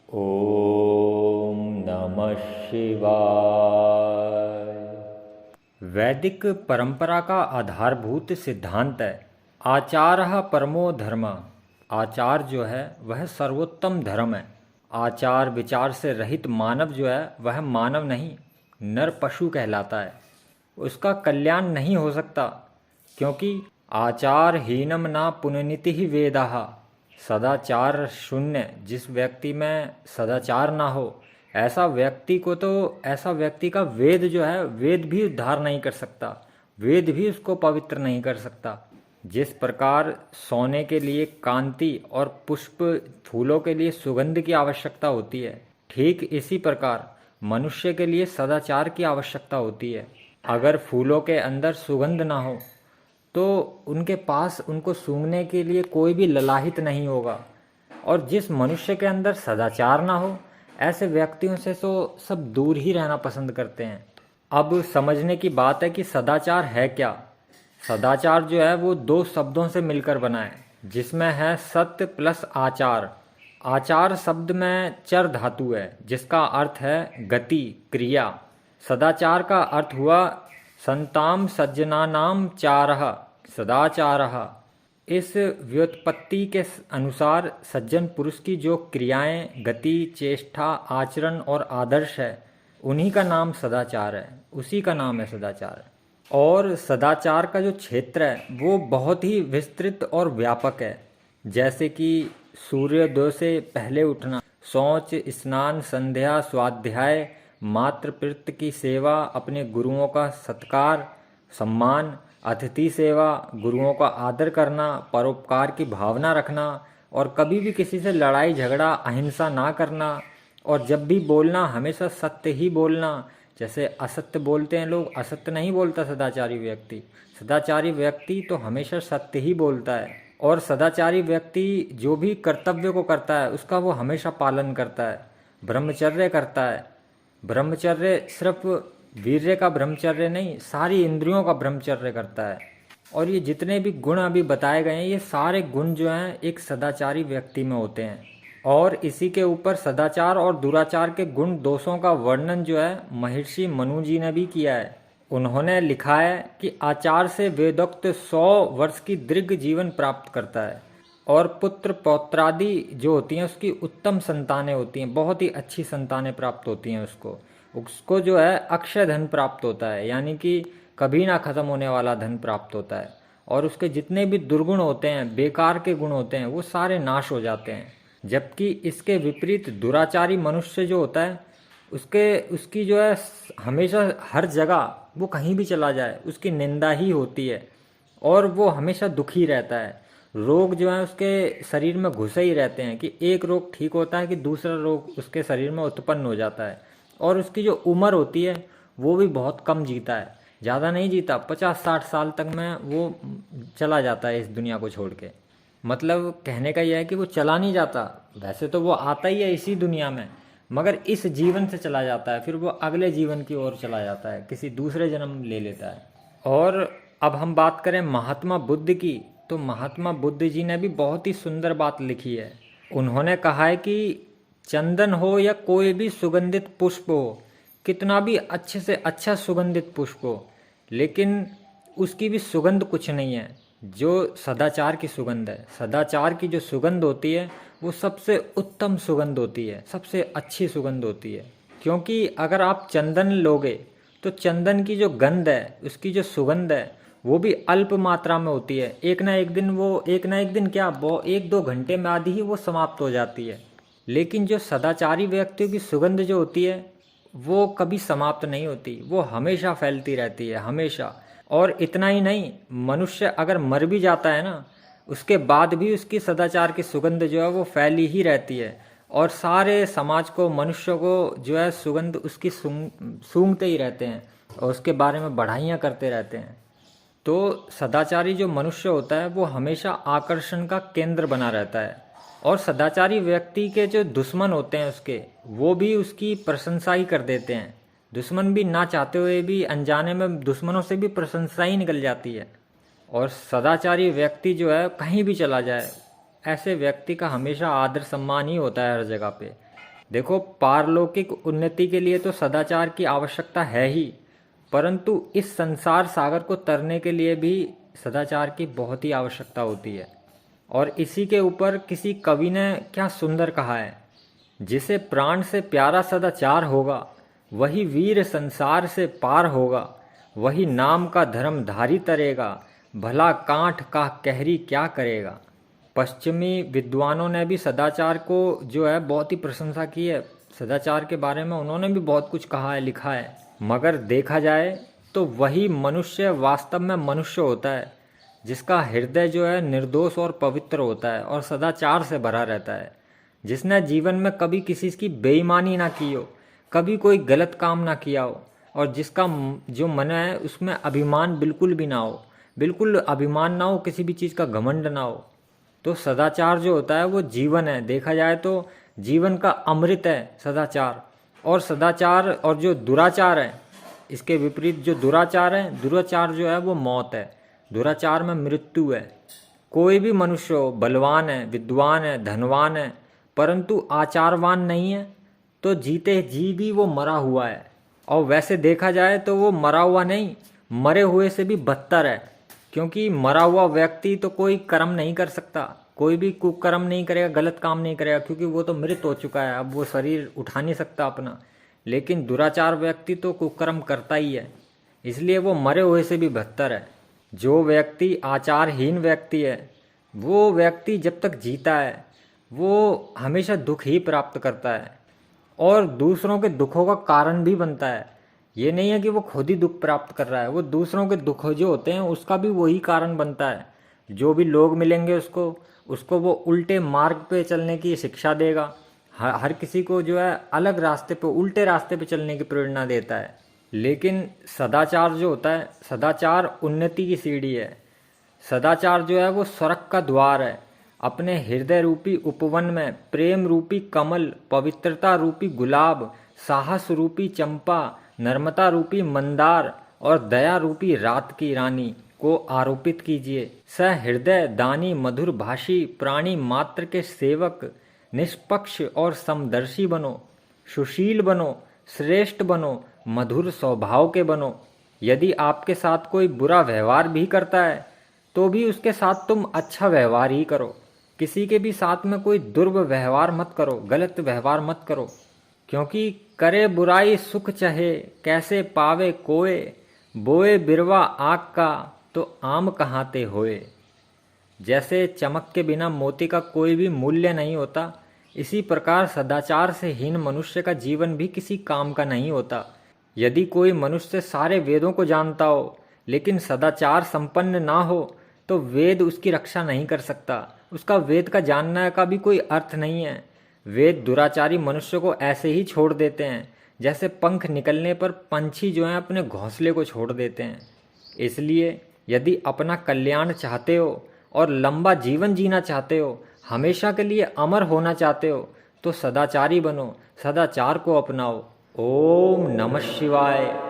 ओम नमः शिवाय। वैदिक परंपरा का आधारभूत सिद्धांत है आचारः परमो धर्म। आचार जो है वह सर्वोत्तम धर्म है। आचार विचार से रहित मानव जो है वह मानव नहीं, नर पशु कहलाता है। उसका कल्याण नहीं हो सकता, क्योंकि आचार हीनम ना पुननिति ही वेदाः। सदाचार शून्य जिस व्यक्ति में सदाचार ना हो, ऐसा व्यक्ति का वेद जो है वेद भी उद्धार नहीं कर सकता, वेद भी उसको पवित्र नहीं कर सकता। जिस प्रकार सोने के लिए कांति और पुष्प फूलों के लिए सुगंध की आवश्यकता होती है, ठीक इसी प्रकार मनुष्य के लिए सदाचार की आवश्यकता होती है। अगर फूलों के अंदर सुगंध ना हो तो उनके पास उनको सूंघने के लिए कोई भी ललाहित नहीं होगा। और जिस मनुष्य के अंदर सदाचार ना हो, ऐसे व्यक्तियों से तो सब दूर ही रहना पसंद करते हैं। अब समझने की बात है कि सदाचार है क्या। सदाचार जो है वो दो शब्दों से मिलकर बना है, जिसमें है सत्य प्लस आचार। आचार शब्द में चर धातु है, जिसका अर्थ है गति, क्रिया। सदाचार का अर्थ हुआ संताम सज्जनानाम चारः सदाचारः। इस व्युत्पत्ति के अनुसार सज्जन पुरुष की जो क्रियाएं, गति, चेष्टा, आचरण और आदर्श है, उन्हीं का नाम सदाचार है, उसी का नाम है सदाचार। और सदाचार का जो क्षेत्र है वो बहुत ही विस्तृत और व्यापक है। जैसे कि सूर्योदय से पहले उठना, शौच, स्नान, संध्या, स्वाध्याय, मातृपितृ की सेवा, अपने गुरुओं का सत्कार सम्मान, अतिथि सेवा, गुरुओं का आदर करना, परोपकार की भावना रखना, और कभी भी किसी से लड़ाई झगड़ा अहिंसा ना करना, और जब भी बोलना हमेशा सत्य ही बोलना। जैसे असत्य बोलते हैं लोग, असत्य नहीं बोलता सदाचारी व्यक्ति। सदाचारी व्यक्ति तो हमेशा सत्य ही बोलता है। और सदाचारी व्यक्ति जो भी कर्तव्य को करता है उसका वो हमेशा पालन करता है, ब्रह्मचर्य करता है। ब्रह्मचर्य सिर्फ वीर्य का ब्रह्मचर्य नहीं, सारी इंद्रियों का ब्रह्मचर्य करता है। और ये जितने भी गुण अभी बताए गए हैं, ये सारे गुण जो हैं एक सदाचारी व्यक्ति में होते हैं। और इसी के ऊपर सदाचार और दुराचार के गुण दोषों का वर्णन जो है महर्षि मनु जी ने भी किया है। उन्होंने लिखा है कि आचार से वेदोक्त 100 वर्ष की दीर्घ जीवन प्राप्त करता है, और पुत्र पौत्रादि जो होती हैं उसकी उत्तम संतानें होती हैं, बहुत ही अच्छी संतानें प्राप्त होती हैं। उसको जो है अक्षय धन प्राप्त होता है, यानी कि कभी ना खत्म होने वाला धन प्राप्त होता है। और उसके जितने भी दुर्गुण होते हैं, बेकार के गुण होते हैं, वो सारे नाश हो जाते हैं। जबकि इसके विपरीत दुराचारी मनुष्य जो होता है, उसकी जो है हमेशा हर जगह वो कहीं भी चला जाए उसकी निंदा ही होती है, और वो हमेशा दुखी रहता है। रोग जो है उसके शरीर में घुसे ही रहते हैं कि एक रोग ठीक होता है कि दूसरा रोग उसके शरीर में उत्पन्न हो जाता है। और उसकी जो उम्र होती है वो भी बहुत कम जीता है, ज़्यादा नहीं जीता, 50-60 साल तक में वो चला जाता है इस दुनिया को छोड़ के। मतलब कहने का यह है कि वो चला नहीं जाता, वैसे तो वो आता ही है इसी दुनिया में, मगर इस जीवन से चला जाता है, फिर वो अगले जीवन की ओर चला जाता है, किसी दूसरे जन्म ले लेता है। और अब हम बात करें महात्मा बुद्ध की, तो महात्मा बुद्ध जी ने भी बहुत ही सुंदर बात लिखी है। उन्होंने कहा है कि चंदन हो या कोई भी सुगंधित पुष्प हो, कितना भी अच्छे से अच्छा सुगंधित पुष्प हो, लेकिन उसकी भी सुगंध कुछ नहीं है जो सदाचार की सुगंध है। सदाचार की जो सुगंध होती है वो सबसे उत्तम सुगंध होती है, सबसे अच्छी सुगंध होती है। क्योंकि अगर आप चंदन लोगे तो चंदन की जो गंध है, उसकी जो सुगंध है, वो भी अल्प मात्रा में होती है। एक ना एक दिन क्या, वो 1-2 घंटे में आदि ही वो समाप्त हो जाती है। लेकिन जो सदाचारी व्यक्तियों की सुगंध जो होती है वो कभी समाप्त नहीं होती, वो हमेशा फैलती रहती है, हमेशा। और इतना ही नहीं, मनुष्य अगर मर भी जाता है ना, उसके बाद भी उसकी सदाचार की सुगंध जो है वो फैली ही रहती है, और सारे समाज को, मनुष्य को जो है सुगंध उसकी सूंघते ही रहते हैं और उसके बारे में बढ़ाइयाँ करते रहते हैं। तो सदाचारी जो मनुष्य होता है वो हमेशा आकर्षण का केंद्र बना रहता है। और सदाचारी व्यक्ति के जो दुश्मन होते हैं उसके, वो भी उसकी प्रशंसा ही कर देते हैं। दुश्मन भी ना चाहते हुए भी अनजाने में दुश्मनों से भी प्रशंसा ही निकल जाती है। और सदाचारी व्यक्ति जो है कहीं भी चला जाए, ऐसे व्यक्ति का हमेशा आदर सम्मान ही होता है हर जगह पे। देखो, पारलौकिक उन्नति के लिए तो सदाचार की आवश्यकता है ही, परंतु इस संसार सागर को तरने के लिए भी सदाचार की बहुत ही आवश्यकता होती है। और इसी के ऊपर किसी कवि ने क्या सुंदर कहा है, जिसे प्राण से प्यारा सदाचार होगा, वही वीर संसार से पार होगा, वही नाम का धर्मधारी तरेगा, भला कांठ का कहरी क्या करेगा। पश्चिमी विद्वानों ने भी सदाचार को जो है बहुत ही प्रशंसा की है। सदाचार के बारे में उन्होंने भी बहुत कुछ कहा है, लिखा है। मगर देखा जाए तो वही मनुष्य वास्तव में मनुष्य होता है, जिसका हृदय जो है निर्दोष और पवित्र होता है और सदाचार से भरा रहता है, जिसने जीवन में कभी किसी की बेईमानी ना की हो, कभी कोई गलत काम ना किया हो, और जिसका जो मन है उसमें अभिमान बिल्कुल भी ना हो, बिल्कुल अभिमान ना हो, किसी भी चीज़ का घमंड ना हो। तो सदाचार जो होता है वो जीवन है। देखा जाए तो जीवन का अमृत है सदाचार। और सदाचार और जो दुराचार है, इसके विपरीत जो दुराचार है, दुराचार जो है वो मौत है। दुराचार में मृत्यु है। कोई भी मनुष्य हो, बलवान है, विद्वान है, धनवान है, परंतु आचारवान नहीं है, तो जीते जी भी वो मरा हुआ है। और वैसे देखा जाए तो वो मरा हुआ नहीं, मरे हुए से भी बदतर है, क्योंकि मरा हुआ व्यक्ति तो कोई कर्म नहीं कर सकता, कोई भी कुकर्म नहीं करेगा, गलत काम नहीं करेगा, क्योंकि वो तो मृत हो चुका है, अब वो शरीर उठा नहीं सकता अपना। लेकिन दुराचार व्यक्ति तो कुकर्म करता ही है, इसलिए वो मरे हुए से भी बदतर है। जो व्यक्ति आचारहीन व्यक्ति है, वो व्यक्ति जब तक जीता है वो हमेशा दुख ही प्राप्त करता है और दूसरों के दुखों का कारण भी बनता है। ये नहीं है कि वो खुद ही दुख प्राप्त कर रहा है, वो दूसरों के दुख जो होते हैं उसका भी वही कारण बनता है। जो भी लोग मिलेंगे उसको वो उल्टे मार्ग पे चलने की शिक्षा देगा। हर किसी को जो है अलग रास्ते पे, उल्टे रास्ते पे चलने की प्रेरणा देता है। लेकिन सदाचार जो होता है, सदाचार उन्नति की सीढ़ी है। सदाचार जो है वो स्वर्ग का द्वार है। अपने हृदय रूपी उपवन में प्रेम रूपी कमल, पवित्रता रूपी गुलाब, साहस रूपी चंपा, नर्मता रूपी मंदार और दया रूपी रात की रानी को आरोपित कीजिए। स हृदय दानी मधुर भाषी प्राणी मात्र के सेवक, निष्पक्ष और समदर्शी बनो, सुशील बनो, श्रेष्ठ बनो, मधुर स्वभाव के बनो। यदि आपके साथ कोई बुरा व्यवहार भी करता है तो भी उसके साथ तुम अच्छा व्यवहार ही करो। किसी के भी साथ में कोई दुर्व्यवहार मत करो, गलत व्यवहार मत करो, क्योंकि करे बुराई सुख चहे, कैसे पावे कोय, बोए बिरवा आग का तो आम कहाते होए। जैसे चमक के बिना मोती का कोई भी मूल्य नहीं होता, इसी प्रकार सदाचार से हीन मनुष्य का जीवन भी किसी काम का नहीं होता। यदि कोई मनुष्य सारे वेदों को जानता हो लेकिन सदाचार संपन्न ना हो तो वेद उसकी रक्षा नहीं कर सकता। उसका वेद का जानने का भी कोई अर्थ नहीं है। वेद दुराचारी मनुष्य को ऐसे ही छोड़ देते हैं जैसे पंख निकलने पर पंछी जो हैं अपने घोंसले को छोड़ देते हैं। इसलिए यदि अपना कल्याण चाहते हो और लंबा जीवन जीना चाहते हो, हमेशा के लिए अमर होना चाहते हो, तो सदाचारी बनो, सदाचार को अपनाओ। ओम नमः शिवाय।